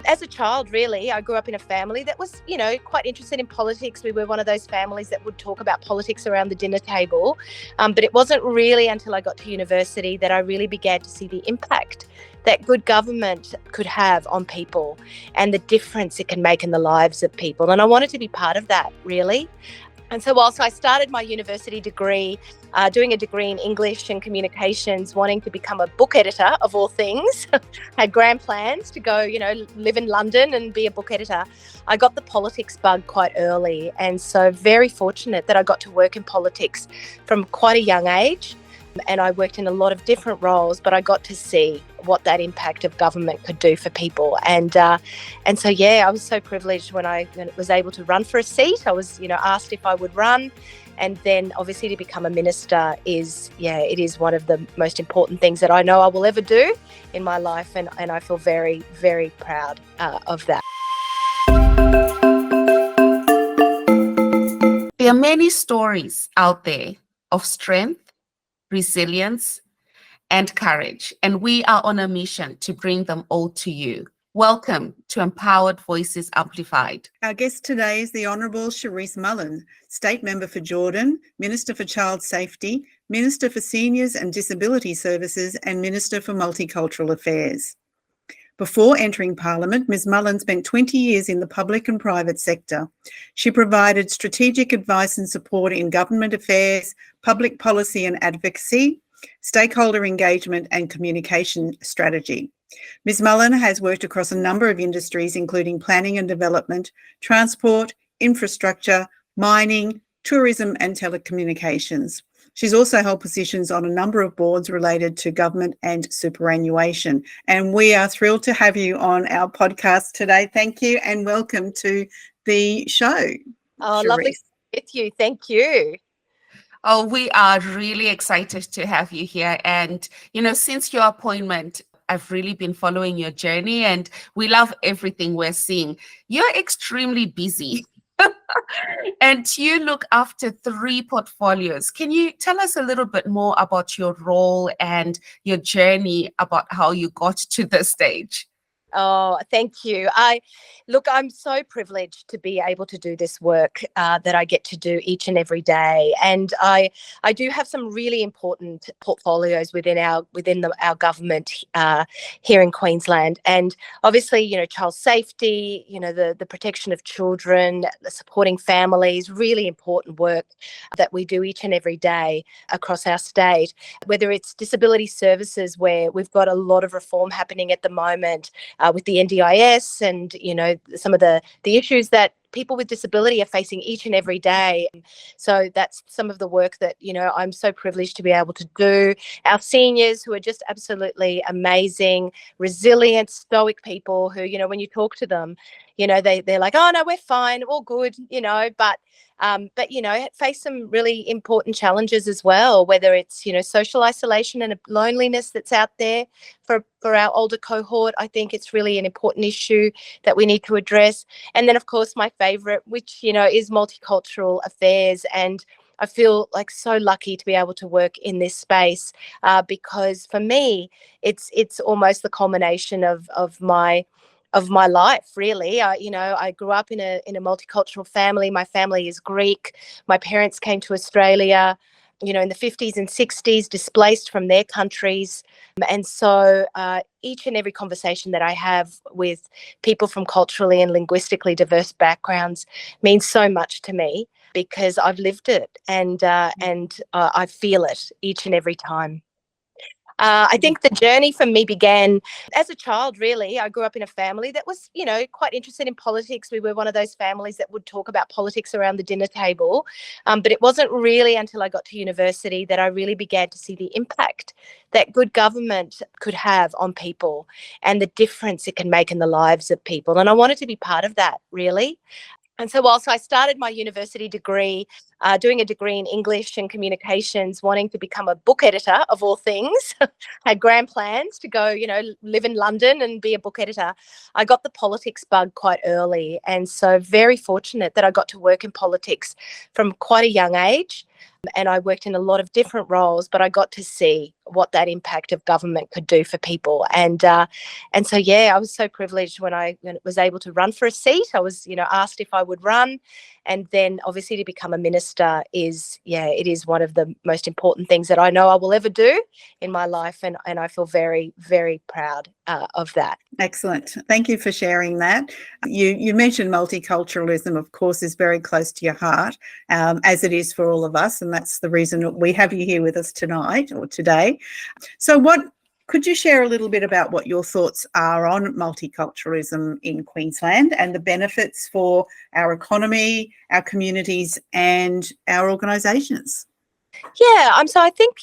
As a child, really, I grew up in a family that was, quite interested in politics. We were one of those families that would talk about politics around the dinner table. But it wasn't really until I got to university that I really began to see the impact that good government could have on people and the difference it can make in the lives of people. And I wanted to be part of that, really. And so whilst I started my university degree, doing a degree in English and communications, wanting to become a book editor of all things, had grand plans to go, live in London and be a book editor, I got the politics bug quite early. And so very fortunate that I got to work in politics from quite a young age. And I worked in a lot of different roles, but I got to see what that impact of government could do for people. And so, I was so privileged when I was able to run for a seat. I was, asked if I would run. And then obviously to become a minister it is one of the most important things that I know I will ever do in my life. And I feel very, very proud of that. There are many stories out there of strength, resilience, and courage, and we are on a mission to bring them all to you. Welcome to Empowered Voices Amplified. Our guest today is the Honourable Charis Mullen, State Member for Jordan, Minister for Child Safety, Minister for Seniors and Disability Services, and Minister for Multicultural Affairs. Before entering Parliament, Ms Mullen spent 20 years in the public and private sector. She provided strategic advice and support in government affairs, public policy and advocacy, stakeholder engagement and communication strategy. Ms Mullen has worked across a number of industries, including planning and development, transport, infrastructure, mining, tourism and telecommunications. She's also held positions on a number of boards related to government and superannuation. And we are thrilled to have you on our podcast today. Thank you and welcome to the show. Oh, Charis. Lovely to be with you. Thank you. Oh, we are really excited to have you here. And, since your appointment, I've really been following your journey and we love everything we're seeing. You're extremely busy. And you look after 3 portfolios. Can you tell us a little bit more about your role and your journey about how you got to this stage? Oh, thank you. I'm so privileged to be able to do this work that I get to do each and every day. And I do have some really important portfolios within our government here in Queensland. And obviously, child safety, the protection of children, supporting families, really important work that we do each and every day across our state. Whether it's disability services, where we've got a lot of reform happening at the moment, with the NDIS and, some of the issues that people with disability are facing each and every day. So that's some of the work that, I'm so privileged to be able to do. Our seniors, who are just absolutely amazing, resilient, stoic people who, when you talk to them, they're like, oh, no, we're fine, all good, but face some really important challenges as well, whether it's, social isolation and loneliness that's out there for our older cohort. I think it's really an important issue that we need to address. And then, of course, my favourite, which, is multicultural affairs. And I feel like so lucky to be able to work in this space because for me, it's almost the culmination of my life, really. I grew up in a multicultural family. My family is Greek. My parents came to Australia, in the 50s and 60s, displaced from their countries. And so each and every conversation that I have with people from culturally and linguistically diverse backgrounds means so much to me because I've lived it and I feel it each and every time. I think the journey for me began as a child, really. I grew up in a family that was, quite interested in politics. We were one of those families that would talk about politics around the dinner table. But it wasn't really until I got to university that I really began to see the impact that good government could have on people and the difference it can make in the lives of people. And I wanted to be part of that, really. And so whilst I started my university degree, doing a degree in English and communications, wanting to become a book editor of all things, had grand plans to go, live in London and be a book editor. I got the politics bug quite early, and so very fortunate that I got to work in politics from quite a young age. And I worked in a lot of different roles, but I got to see what that impact of government could do for people. And so, yeah, I was so privileged when I was able to run for a seat. I was, asked if I would run. And then obviously to become a minister it is one of the most important things that I know I will ever do in my life. And I feel very, very proud of that. Excellent. Thank you for sharing that. You mentioned multiculturalism, of course, is very close to your heart, as it is for all of us. And that's the reason we have you here with us tonight or today. So could you share a little bit about what your thoughts are on multiculturalism in Queensland and the benefits for our economy, our communities and our organisations? Yeah, so I think,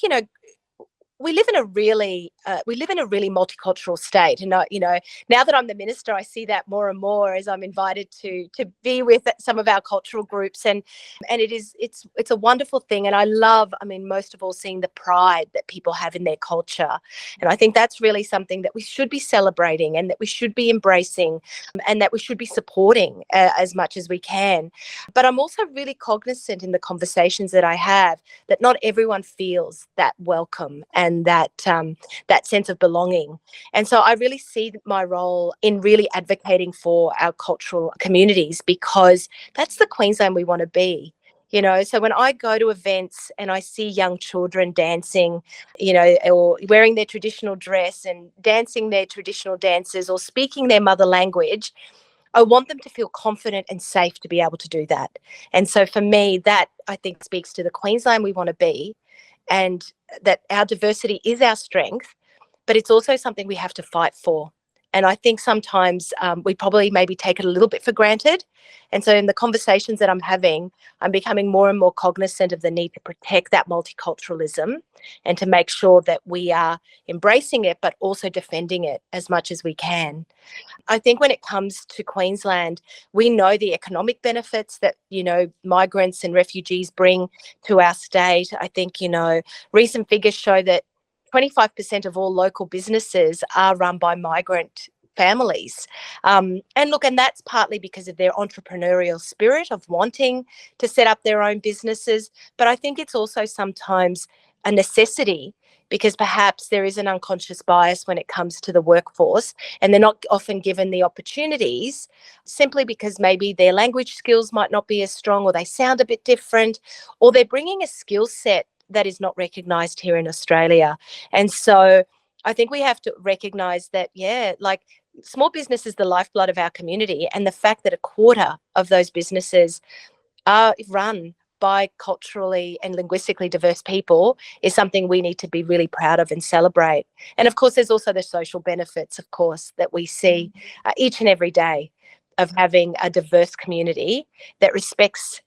we live in a really multicultural state, and now that I'm the minister, I see that more and more as I'm invited to be with some of our cultural groups, and it's a wonderful thing, and I love, most of all, seeing the pride that people have in their culture, and I think that's really something that we should be celebrating and that we should be embracing, and that we should be supporting as much as we can. But I'm also really cognizant in the conversations that I have that not everyone feels that welcome and that sense of belonging. And so I really see my role in really advocating for our cultural communities, because that's the Queensland we want to be. So when I go to events and I see young children dancing, or wearing their traditional dress and dancing their traditional dances or speaking their mother language, I want them to feel confident and safe to be able to do that. And so for me, that I think speaks to the Queensland we want to be, and that our diversity is our strength, but it's also something we have to fight for. And I think sometimes we probably maybe take it a little bit for granted. And so in the conversations that I'm having, I'm becoming more and more cognizant of the need to protect that multiculturalism and to make sure that we are embracing it, but also defending it as much as we can. I think when it comes to Queensland, we know the economic benefits that, migrants and refugees bring to our state. I think, recent figures show that 25% of all local businesses are run by migrant families. And that's partly because of their entrepreneurial spirit of wanting to set up their own businesses. But I think it's also sometimes a necessity, because perhaps there is an unconscious bias when it comes to the workforce, and they're not often given the opportunities simply because maybe their language skills might not be as strong, or they sound a bit different, or they're bringing a skill set that is not recognised here in Australia. And so I think we have to recognise that, small business is the lifeblood of our community, and the fact that a quarter of those businesses are run by culturally and linguistically diverse people is something we need to be really proud of and celebrate. And of course, there's also the social benefits, of course, that we see each and every day of having a diverse community that respects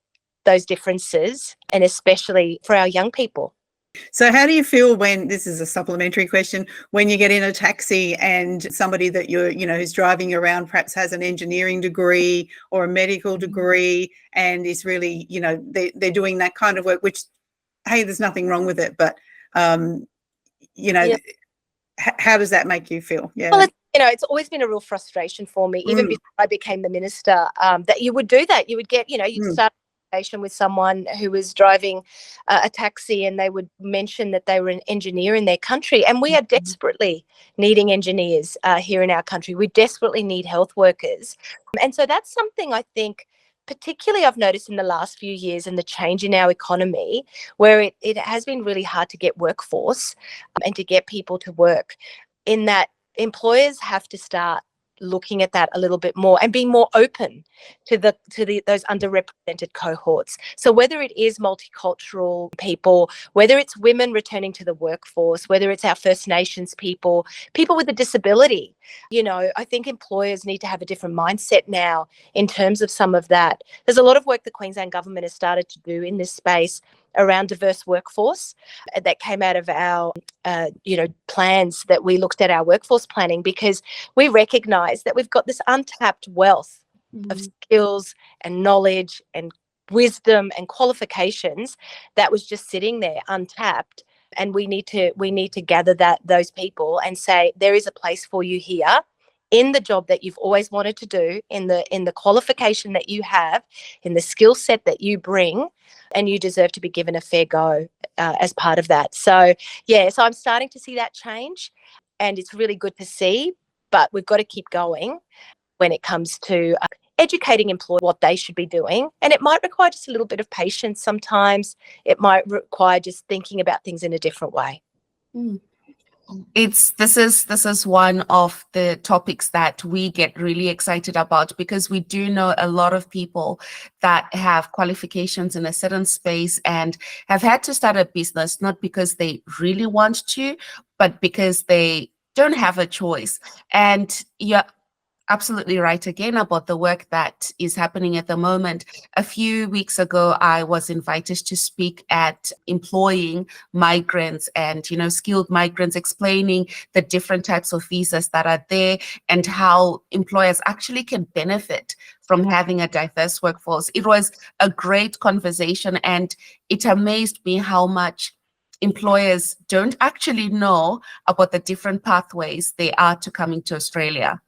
those differences, and especially for our young people. So how do you feel when, this is a supplementary question, when you get in a taxi and somebody that who's driving around perhaps has an engineering degree or a medical degree and is really, they're doing that kind of work, which, hey, there's nothing wrong with it, but, how does that make you feel? Yeah. Well, it's always been a real frustration for me, even before I became the minister, that you would do that. You would get, you'd start with someone who was driving a taxi, and they would mention that they were an engineer in their country, and we are desperately needing engineers here in our country. We desperately need health workers, and so that's something I think particularly I've noticed in the last few years, and the change in our economy, where it has been really hard to get workforce and to get people to work, in that employers have to start looking at that a little bit more and being more open to those underrepresented cohorts. So whether it is multicultural people, whether it's women returning to the workforce, whether it's our First Nations people with a disability, I think employers need to have a different mindset now in terms of some of that. There's a lot of work the Queensland government has started to do in this space around diverse workforce that came out of our, plans that we looked at, our workforce planning, because we recognise that we've got this untapped wealth of skills and knowledge and wisdom and qualifications that was just sitting there untapped. And we need to gather those people and say, there is a place for you here in the job that you've always wanted to do, in the qualification that you have, in the skill set that you bring, and you deserve to be given a fair go as part of that. So so I'm starting to see that change, and it's really good to see, but we've got to keep going when it comes to educating employees what they should be doing. And it might require just a little bit of patience sometimes. It might require just thinking about things in a different way. This is one of the topics that we get really excited about, because we do know a lot of people that have qualifications in a certain space and have had to start a business, not because they really want to, but because they don't have a choice. And you're absolutely right again about the work that is happening at the moment. A few weeks ago, I was invited to speak at employing migrants and, skilled migrants, explaining the different types of visas that are there and how employers actually can benefit from having a diverse workforce. It was a great conversation, and it amazed me how much employers don't actually know about the different pathways they are to coming to Australia.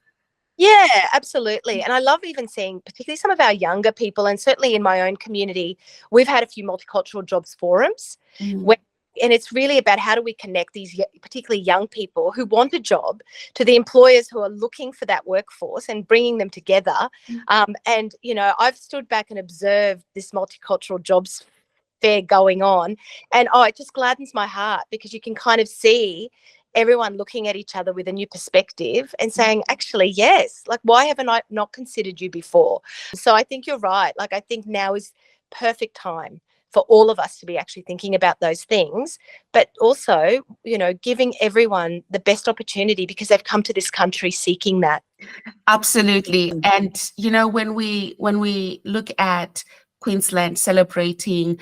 Yeah, absolutely. And I love even seeing particularly some of our younger people, and certainly in my own community, we've had a few multicultural jobs forums and it's really about how do we connect these particularly young people who want a job to the employers who are looking for that workforce and bringing them together. And, I've stood back and observed this multicultural jobs fair going on, and it just gladdens my heart, because you can kind of see everyone looking at each other with a new perspective and saying, actually, yes, like, why haven't I not considered you before? So I think you're right. Like, I think now is perfect time for all of us to be actually thinking about those things, but also, giving everyone the best opportunity, because they've come to this country seeking that. Absolutely. And, when we look at Queensland celebrating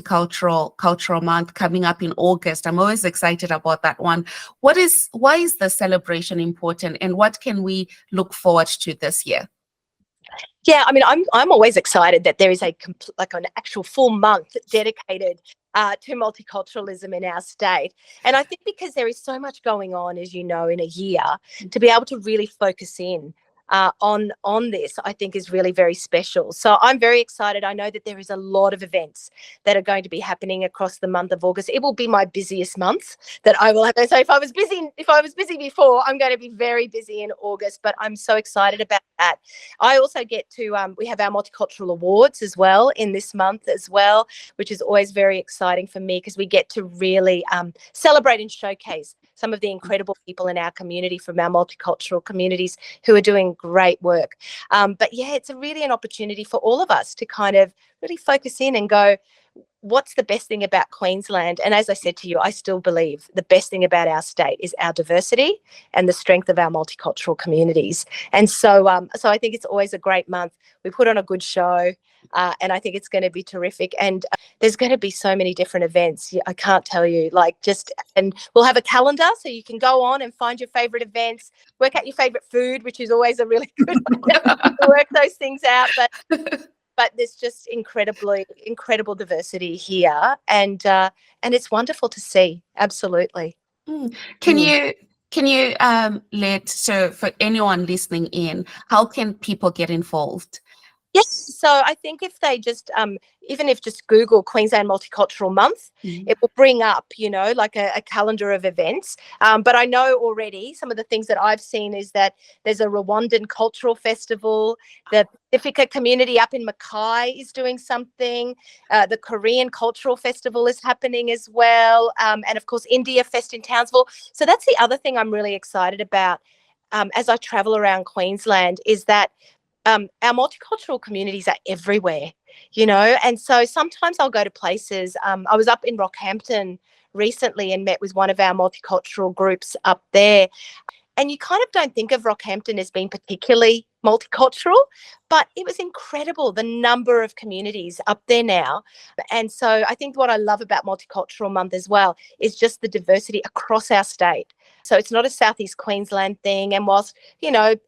cultural month coming up in August, I'm always excited about that one. Why is the celebration important, and what can we look forward to this year? Yeah, I mean, I'm always excited that there is an actual full month dedicated to multiculturalism in our state. And I think because there is so much going on, as you know, in a year, to be able to really focus in on this, I think is really very special. So I'm very excited. I know that there is a lot of events that are going to be happening across the month of August. It will be my busiest month that I will have. So if I was busy before, I'm going to be very busy in August, but I'm so excited about that. I also get to, we have our Multicultural Awards as well in this month as well, which is always very exciting for me, because we get to really celebrate and showcase some of the incredible people in our community from our multicultural communities who are doing great work. But yeah, it's really an opportunity for all of us to kind of really focus in and go, what's the best thing about Queensland? And as I said to you, I still believe the best thing about our state is our diversity and the strength of our multicultural communities. And so I think it's always a great month. We put on a good show, and I think it's going to be terrific. And there's going to be so many different events. I can't tell you, and we'll have a calendar so you can go on and find your favourite events, work out your favourite food, which is always a really good way to work those things out. But there's just incredible diversity here, and it's wonderful to see. Absolutely. Can you so for anyone listening in, how can people get involved? Yes, so I think if they just, even if just Google Queensland Multicultural Month, it will bring up, like a calendar of events. But I know already some of the things that I've seen is that there's a Rwandan Cultural Festival, the Pacifica community up in Mackay is doing something, the Korean Cultural Festival is happening as well, and of course India Fest in Townsville. So that's the other thing I'm really excited about as I travel around Queensland, is that our multicultural communities are everywhere, and so sometimes I'll go to places. I was up in Rockhampton recently and met with one of our multicultural groups up there, and you kind of don't think of Rockhampton as being particularly multicultural, but it was incredible, the number of communities up there now. And so I think what I love about Multicultural Month as well is just the diversity across our state. So it's not a Southeast Queensland thing. And whilst,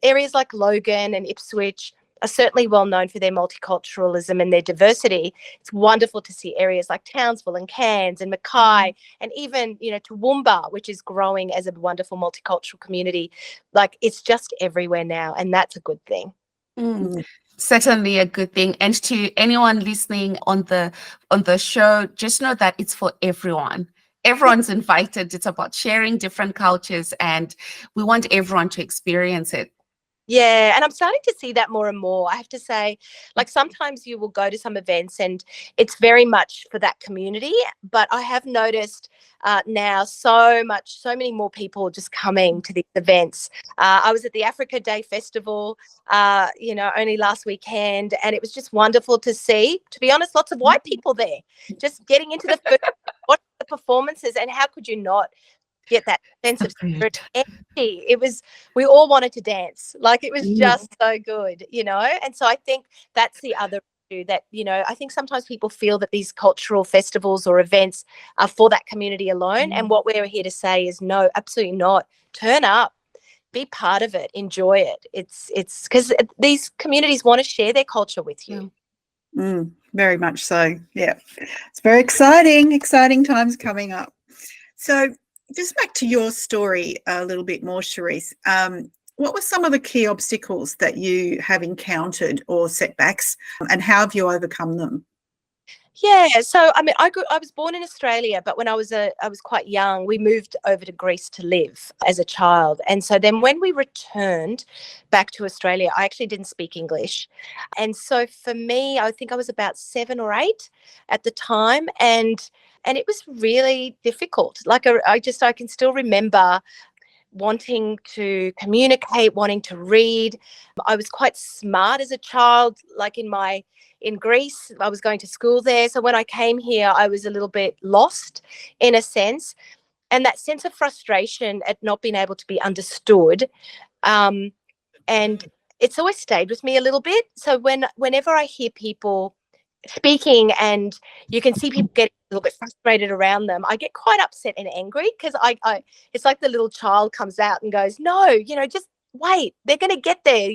areas like Logan and Ipswich are certainly well known for their multiculturalism and their diversity. It's wonderful to see areas like Townsville and Cairns and Mackay and even, Toowoomba, which is growing as a wonderful multicultural community. Like, it's just everywhere now, and that's a good thing. Mm. Certainly a good thing. And to anyone listening on the show, just know that it's for everyone. Everyone's invited. It's about sharing different cultures, and we want everyone to experience it. Yeah, and I'm starting to see that more and more. I have to say, like, sometimes you will go to some events and it's very much for that community, but I have noticed now so many more people just coming to these events. I was at the Africa Day Festival, only last weekend, and it was just wonderful to see, to be honest, lots of white people there, just getting into the food, watching the performances, and how could you not get that sense of spirit, energy? We all wanted to dance. Like, it was just so good, and so I think that's the other issue, that I think sometimes people feel that these cultural festivals or events are for that community alone, and what we're here to say is no, absolutely not. Turn up, be part of it, enjoy it. It's because these communities want to share their culture with you. Very much so. Yeah, it's very exciting times coming up. So just back to your story a little bit more, Charis. What were some of the key obstacles that you have encountered or setbacks, and how have you overcome them? Yeah, so I mean, I was born in Australia, but when I was quite young, we moved over to Greece to live as a child. And so then when we returned back to Australia, I actually didn't speak English. And so for me, I think I was about 7 or 8 at the time, and it was really difficult. Like, I can still remember wanting to communicate, wanting to read. I was quite smart as a child, like in Greece. I was going to school there. So when I came here, I was a little bit lost in a sense. And that sense of frustration at not being able to be understood. And it's always stayed with me a little bit. So whenever I hear people speaking and you can see people getting a little bit frustrated around them, I get quite upset and angry, because I it's like the little child comes out and goes, no, just wait, they're going to get there.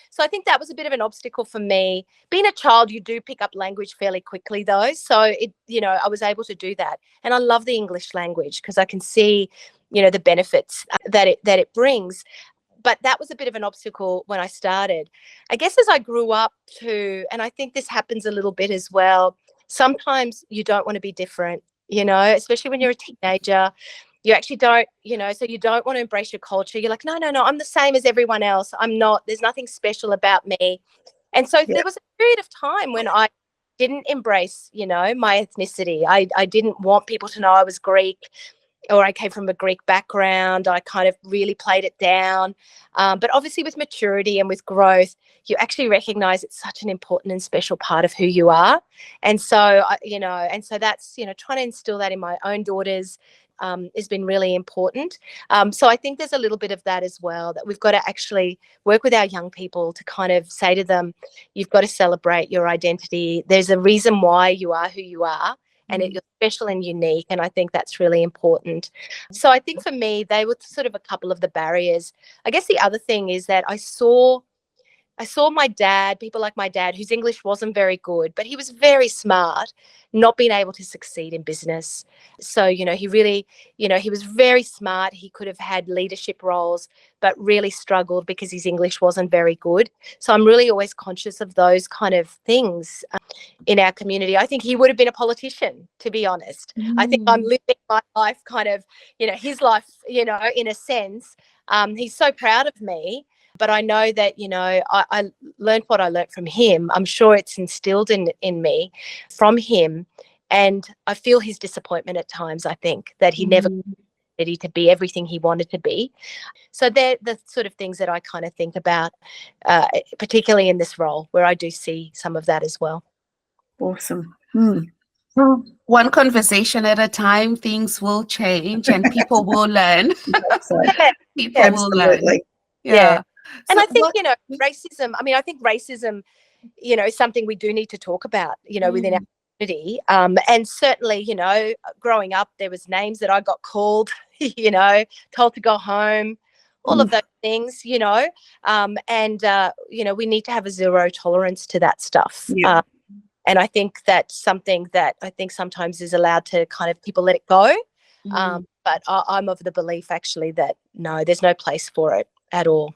So I think that was a bit of an obstacle for me. Being a child, you do pick up language fairly quickly though, so I was able to do that. And I love the English language because I can see the benefits that it brings. But that was a bit of an obstacle when I started. I guess as I grew up too, and I think this happens a little bit as well, sometimes you don't want to be different, especially when you're a teenager. You actually don't, so you don't want to embrace your culture. You're like, no, I'm the same as everyone else. I'm not. There's nothing special about me. And so there was a period of time when I didn't embrace, my ethnicity. I didn't want people to know I was Greek, or I came from a Greek background. I kind of really played it down. But obviously with maturity and with growth, you actually recognize it's such an important and special part of who you are. And so, so that's, trying to instill that in my own daughters has been really important. So I think there's a little bit of that as well, that we've got to actually work with our young people to kind of say to them, you've got to celebrate your identity. There's a reason why you are who you are. And you're special and unique, and I think that's really important. So I think for me, they were sort of a couple of the barriers. I guess the other thing is that I saw my dad, people like my dad, whose English wasn't very good, but he was very smart, not being able to succeed in business. So, he really, he was very smart. He could have had leadership roles, but really struggled because his English wasn't very good. So I'm really always conscious of those kind of things in our community. I think he would have been a politician, to be honest. I think I'm living my life kind of, his life, in a sense. He's so proud of me. But I know that, I learned what I learned from him. I'm sure it's instilled in me from him. And I feel his disappointment at times, I think, that he never got ready to be everything he wanted to be. So they're the sort of things that I kind of think about, particularly in this role, where I do see some of that as well. Awesome. One conversation at a time, things will change and people will learn. People will learn. Yeah. And So I think, racism, I think racism, is something we do need to talk about, within our community. And certainly, growing up, there was names that I got called, told to go home, all of those things, we need to have a zero tolerance to that stuff. Yeah. And I think that's something that I think sometimes is allowed to kind of people let it go. But I'm of the belief actually that no, there's no place for it at all.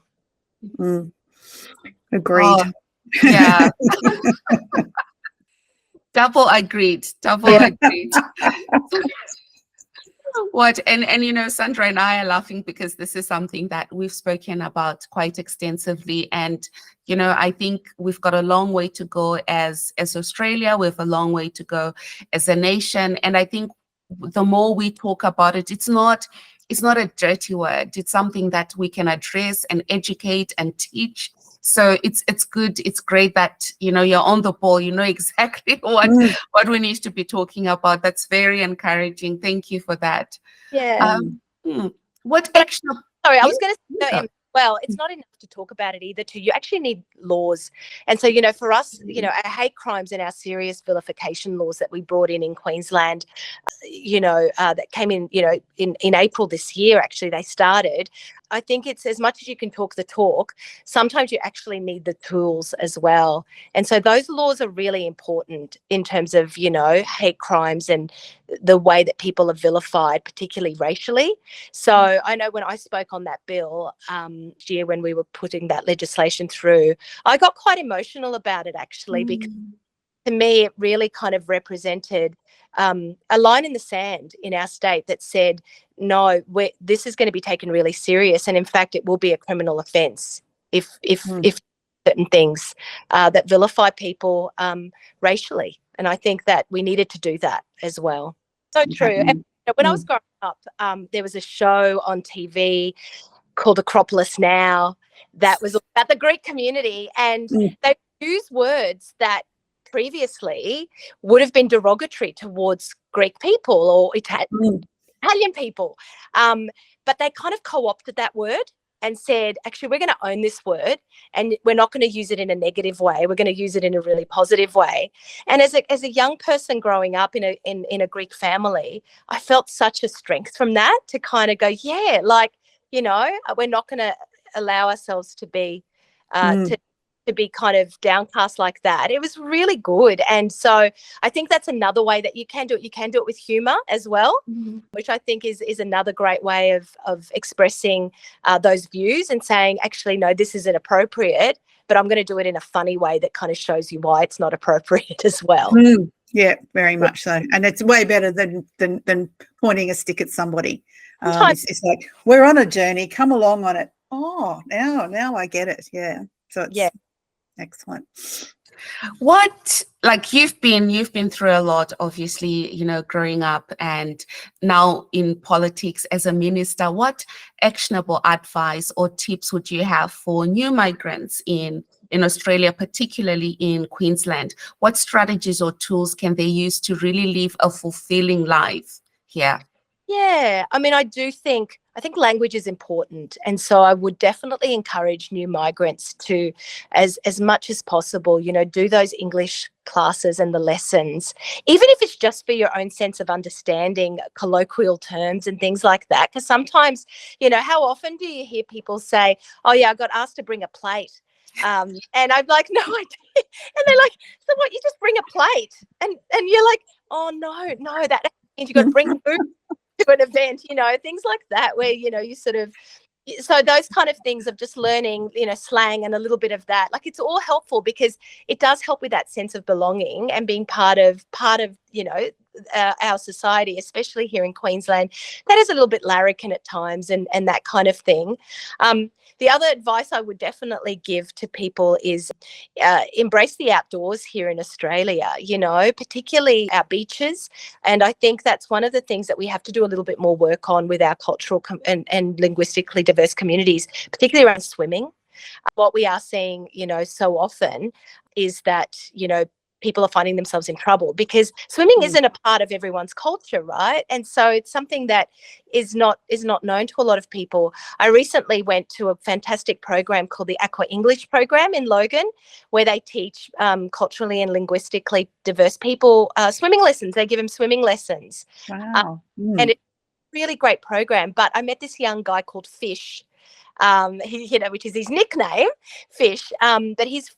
Agreed. Oh, yeah. Double agreed. And Sandra and I are laughing because this is something that we've spoken about quite extensively. And, I think we've got a long way to go as Australia. We have a long way to go as a nation. And I think the more we talk about it, it's not a dirty word. It's something that we can address and educate and teach. So it's good. It's great that, you're on the ball. You know exactly what we need to be talking about. That's very encouraging. Thank you for that. Yeah. What action? Sorry, I was going to say, well, it's not enough to talk about it either, too. You actually need laws. And so, for us, our hate crimes and our serious vilification laws that we brought in Queensland, that came in, in April this year, actually, they started. I think it's as much as you can talk the talk, sometimes you actually need the tools as well. And so those laws are really important in terms of, hate crimes and the way that people are vilified, particularly racially. So I know when I spoke on that bill last year when we were putting that legislation through, I got quite emotional about it actually, because to me it really kind of represented a line in the sand in our state that said, no, this is going to be taken really serious, and in fact it will be a criminal offence if certain things that vilify people racially. And I think that we needed to do that as well. So true. And when I was growing up, there was a show on TV called Acropolis Now that was about the Greek community, and they used words that previously would have been derogatory towards Greek people or Italian people. But they kind of co-opted that word and said, actually, we're going to own this word and we're not going to use it in a negative way. We're going to use it in a really positive way. And as a young person growing up in a Greek family, I felt such a strength from that to kind of go, yeah, like, we're not going to allow ourselves to be to be kind of downcast like that. It was really good. And so I think that's another way that you can do it. You can do it with humour as well, which I think is another great way of expressing those views and saying, actually, no, this isn't appropriate, but I'm going to do it in a funny way that kind of shows you why it's not appropriate as well. Yeah, very much so. And it's way better than pointing a stick at somebody. It's like, we're on a journey, come along on it. Oh, now I get it. Yeah. So it's excellent. What, like, you've been through a lot, obviously, growing up and now in politics as a minister. What actionable advice or tips would you have for new migrants in Australia, particularly in Queensland? What strategies or tools can they use to really live a fulfilling life here? Yeah, I mean, I think language is important. And so I would definitely encourage new migrants to, as much as possible, do those English classes and the lessons, even if it's just for your own sense of understanding colloquial terms and things like that. Because sometimes, how often do you hear people say, oh, yeah, I got asked to bring a plate. And I'm like, no, I didn't. And they're like, so what, you just bring a plate? And you're like, oh, no, that means you got to bring food to an event, things like that, where, you sort of, so those kind of things of just learning, slang and a little bit of that, like, it's all helpful because it does help with that sense of belonging and being part of, our society, especially here in Queensland, that is a little bit larrikin at times and that kind of thing. The other advice I would definitely give to people is embrace the outdoors here in Australia, particularly our beaches. And I think that's one of the things that we have to do a little bit more work on with our cultural and linguistically diverse communities, particularly around swimming. What we are seeing, so often is that, people are finding themselves in trouble because swimming isn't a part of everyone's culture, right? And so it's something that is not known to a lot of people. I recently went to a fantastic program called the Aqua English program in Logan, where they teach culturally and linguistically diverse people swimming lessons. They give them swimming lessons. Wow. And it's a really great program. But I met this young guy called Fish, which is his nickname, Fish. But he's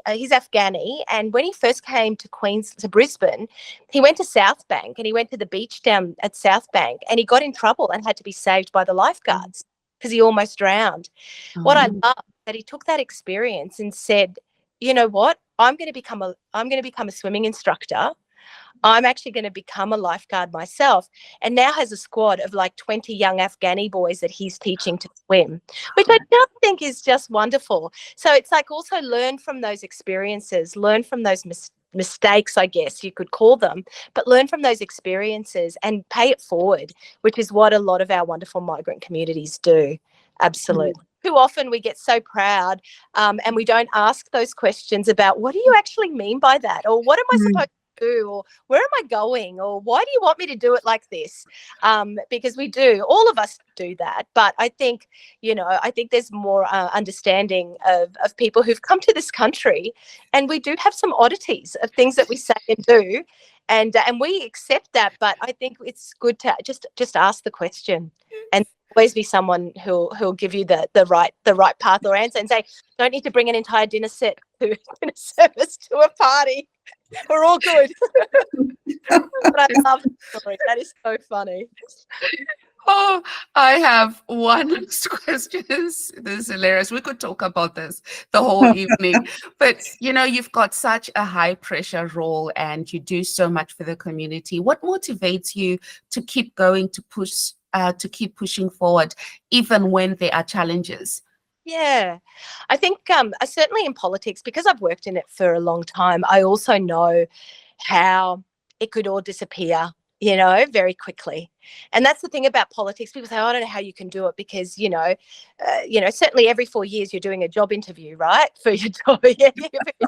he's Afghani, and when he first came to Brisbane, he went to South Bank and he went to the beach down at South Bank, and he got in trouble and had to be saved by the lifeguards because he almost drowned. What I love that he took that experience and said, you know what, I'm going to become a swimming instructor. I'm actually going to become a lifeguard myself, and now has a squad of like 20 young Afghani boys that he's teaching to swim, which I just think is just wonderful. So it's like also learn from those experiences, learn from those mistakes, I guess you could call them, but learn from those experiences and pay it forward, which is what a lot of our wonderful migrant communities do. Absolutely. Too often we get so proud and we don't ask those questions about what do you actually mean by that, or what am I supposed to do, or where am I going, or why do you want me to do it like this? Because we do, all of us do that. But I think, I think there's more understanding of people who've come to this country, and we do have some oddities of things that we say and do, and we accept that. But I think it's good to just ask the question, and always be someone who'll give you the right path or answer, and say, don't need to bring an entire dinner set to dinner service to a party. We're all good. But I love the story. That is so funny. Oh, I have one last question. This is hilarious. We could talk about this the whole evening. But, you've got such a high pressure role and you do so much for the community. What motivates you to keep going, to keep pushing forward, even when there are challenges? Yeah, I think certainly in politics, because I've worked in it for a long time, I also know how it could all disappear, very quickly. And that's the thing about politics. People say, oh, I don't know how you can do it because, certainly every 4 years you're doing a job interview, right, for your job, for your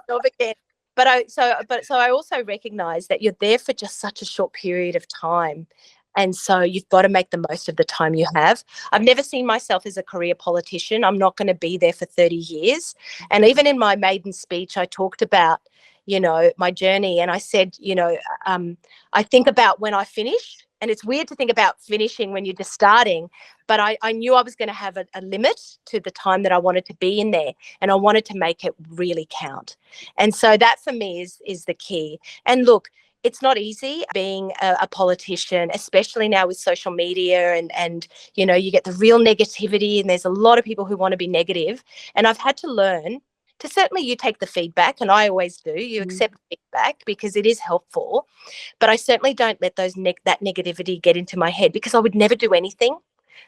job again. But I also recognise that you're there for just such a short period of time. And so you've got to make the most of the time you have. I've never seen myself as a career politician. I'm not going to be there for 30 years. And even in my maiden speech, I talked about, my journey. And I said, I think about when I finish. And it's weird to think about finishing when you're just starting. But I knew I was going to have a limit to the time that I wanted to be in there. And I wanted to make it really count. And so that for me is the key. And look, it's not easy being a politician, especially now with social media and you get the real negativity, and there's a lot of people who want to be negative. And I've had to learn to, certainly you take the feedback, and I always do. You accept feedback because it is helpful. But I certainly don't let that negativity get into my head, because I would never do anything.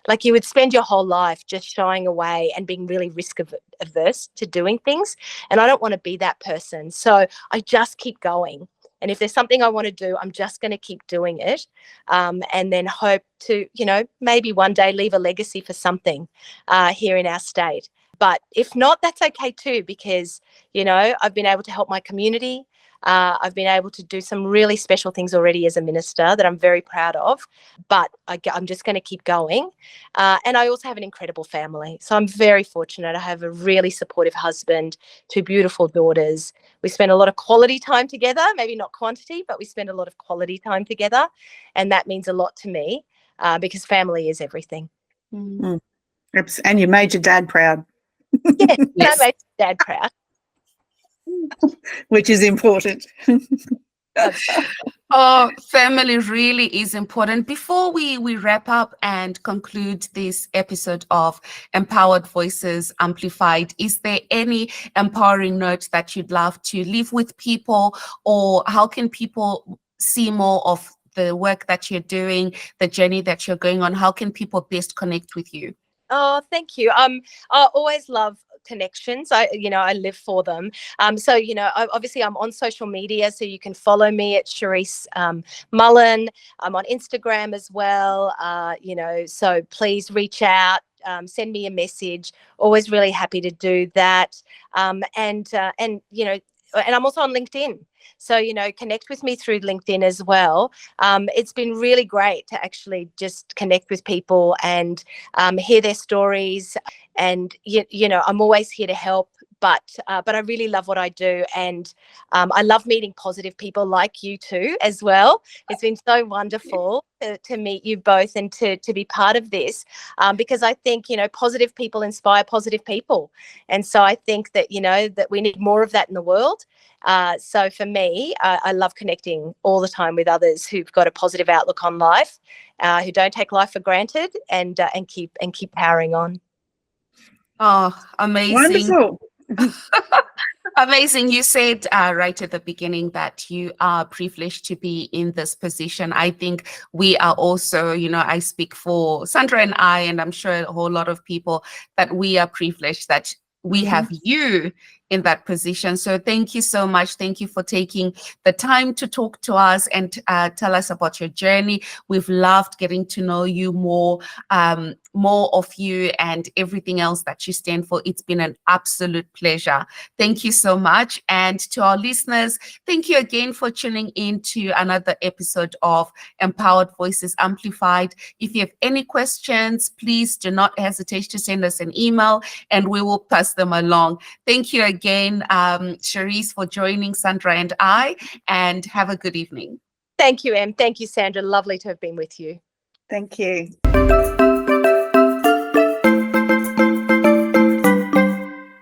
Like, you would spend your whole life just shying away and being really risk averse to doing things. And I don't want to be that person. So I just keep going. And if there's something I want to do, I'm just going to keep doing it, and then hope to, maybe one day leave a legacy for something here in our state. But if not, that's okay too, because, I've been able to help my community. I've been able to do some really special things already as a minister that I'm very proud of, but I'm just going to keep going. And I also have an incredible family. So I'm very fortunate. I have a really supportive husband, 2 beautiful daughters. We spend a lot of quality time together, maybe not quantity, but we spend a lot of quality time together. And that means a lot to me because family is everything. And you made your dad proud. Yeah, yes. I made Dad proud. Which is important. Oh, family really is important. Before we wrap up and conclude this episode of Empowered Voices Amplified, is there any empowering note that you'd love to leave with people, or how can people see more of the work that you're doing, the journey that you're going on? How can people best connect with you? Oh, thank you. I always love connections. I live for them. So, obviously I'm on social media, so you can follow me at Charis Mullen. I'm on Instagram as well. So please reach out, send me a message. Always really happy to do that. And I'm also on LinkedIn. So, connect with me through LinkedIn as well. It's been really great to actually just connect with people and hear their stories. And, I'm always here to help. But I really love what I do. And I love meeting positive people like you too as well. It's been so wonderful. to meet you both and to be part of this, because I think, positive people inspire positive people. And so I think that, that we need more of that in the world. So for me, I love connecting all the time with others who've got a positive outlook on life, who don't take life for granted, and keep powering on. Oh, amazing. Wonderful. Amazing. You said right at the beginning that you are privileged to be in this position. I think we are also, I speak for Sandra and I, and I'm sure a whole lot of people, that we are privileged that we have you in that position. So thank you so much. Thank you for taking the time to talk to us and tell us about your journey. We've loved getting to know you more of you and everything else that you stand for. It's been an absolute pleasure. Thank you so much. And to our listeners, thank you again for tuning in to another episode of Empowered Voices Amplified. If you have any questions, please do not hesitate to send us an email and we will pass them along. Thank you again, Charis, for joining Sandra and I, and have a good evening. Thank you, Em. Thank you, Sandra. Lovely to have been with you. Thank you.